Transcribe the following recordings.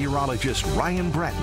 meteorologist Ryan Breton.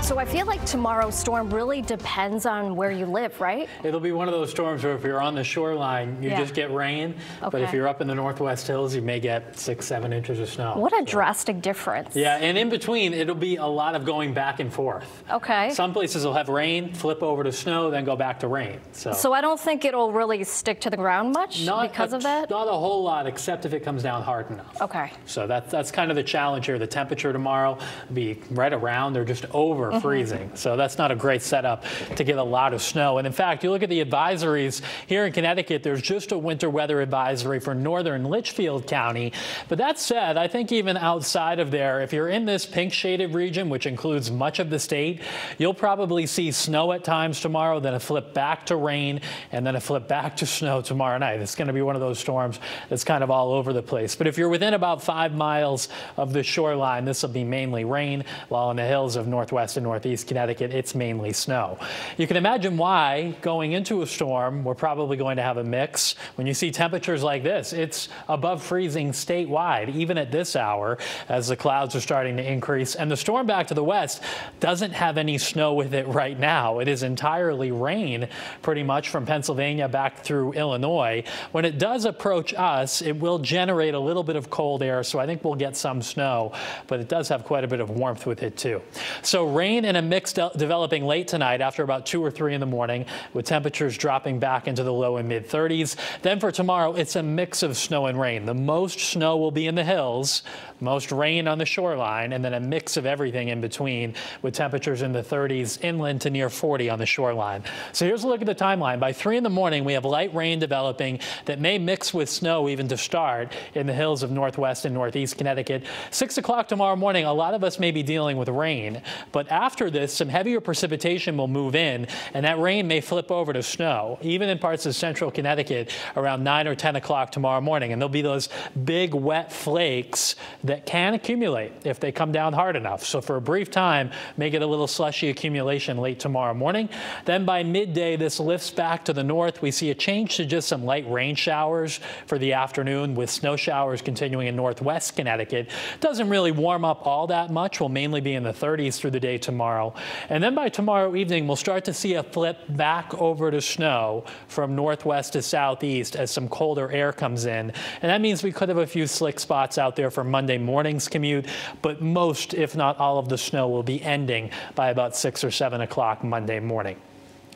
So I feel like tomorrow's storm really depends on where you live, right? It'll be one of those storms where if you're on the shoreline, you just get rain. Okay. But if you're up in the Northwest Hills, you may get 6-7 inches of snow. What a drastic difference. Yeah, and in between, it'll be a lot of going back and forth. Okay. Some places will have rain, flip over to snow, then go back to rain. So I don't think it'll really stick to the ground much because of that? Not a whole lot, except if it comes down hard enough. Okay. So that's kind of the challenge here. The temperature tomorrow will be right around or just over freezing. So that's not a great setup to get a lot of snow. And in fact, you look at the advisories here in Connecticut, there's just a winter weather advisory for northern Litchfield County. But that said, I think even outside of there, if you're in this pink shaded region, which includes much of the state, you'll probably see snow at times tomorrow, then a flip back to rain, and then a flip back to snow tomorrow night. It's going to be one of those storms that's kind of all over the place. But if you're within about 5 miles of the shoreline, this will be mainly rain, while in the hills of northwest and northeast Connecticut, it's mainly snow. You can imagine why going into a storm, we're probably going to have a mix. When you see temperatures like this, it's above freezing statewide, even at this hour, as the clouds are starting to increase. And the storm back to the west doesn't have any snow with it right now. It is entirely rain, pretty much from Pennsylvania back through Illinois. When it does approach us, it will generate a little bit of cold air, so I think we'll get some snow, but it does have quite a bit of warmth with it too. So rain and a mix developing late tonight after about 2 or 3 in the morning, with temperatures dropping back into the low and mid 30s. Then for tomorrow, it's a mix of snow and rain. The most snow will be in the hills, most rain on the shoreline, and then a mix of everything in between, with temperatures in the 30s inland to near 40 on the shoreline. So here's a look at the timeline. By 3 in the morning, we have light rain developing that may mix with snow even to start in the hills of northwest and northeast Connecticut. 6 o'clock tomorrow morning, a lot of us may be dealing with rain, but after this, some heavier precipitation will move in, and that rain may flip over to snow, even in parts of central Connecticut around 9 or 10 o'clock tomorrow morning. And there'll be those big wet flakes that can accumulate if they come down hard enough. So for a brief time, may get a little slushy accumulation late tomorrow morning. Then by midday, this lifts back to the north. We see a change to just some light rain showers for the afternoon, with snow showers continuing in northwest Connecticut. Doesn't really warm up all that much. We'll mainly be in the 30s through the day tomorrow. And then by tomorrow evening, we'll start to see a flip back over to snow from northwest to southeast as some colder air comes in. And that means we could have a few slick spots out there for Monday morning's commute, but most, if not all, of the snow will be ending by about 6 or 7 o'clock Monday morning.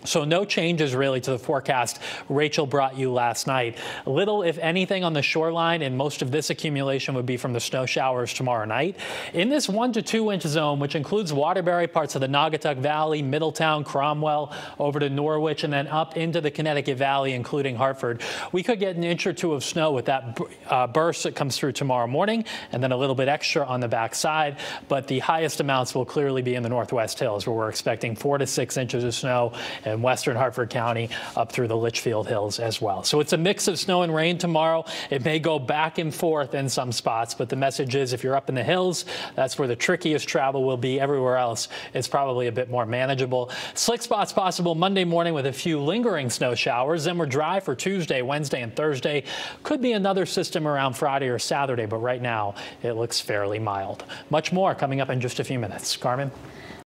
So no changes really to the forecast Rachel brought you last night. Little, if anything, on the shoreline, and most of this accumulation would be from the snow showers tomorrow night. In this 1 to 2 inch zone, which includes Waterbury, parts of the Naugatuck Valley, Middletown, Cromwell, over to Norwich, and then up into the Connecticut Valley, including Hartford, we could get an inch or 2 of snow with that burst that comes through tomorrow morning, and then a little bit extra on the backside. But the highest amounts will clearly be in the Northwest Hills, where we're expecting 4 to 6 inches of snow, and western Hartford County up through the Litchfield Hills as well. So it's a mix of snow and rain tomorrow. It may go back and forth in some spots, but the message is if you're up in the hills, that's where the trickiest travel will be. Everywhere else, it's probably a bit more manageable. Slick spots possible Monday morning with a few lingering snow showers. Then we're dry for Tuesday, Wednesday, and Thursday. Could be another system around Friday or Saturday, but right now it looks fairly mild. Much more coming up in just a few minutes. Carmen?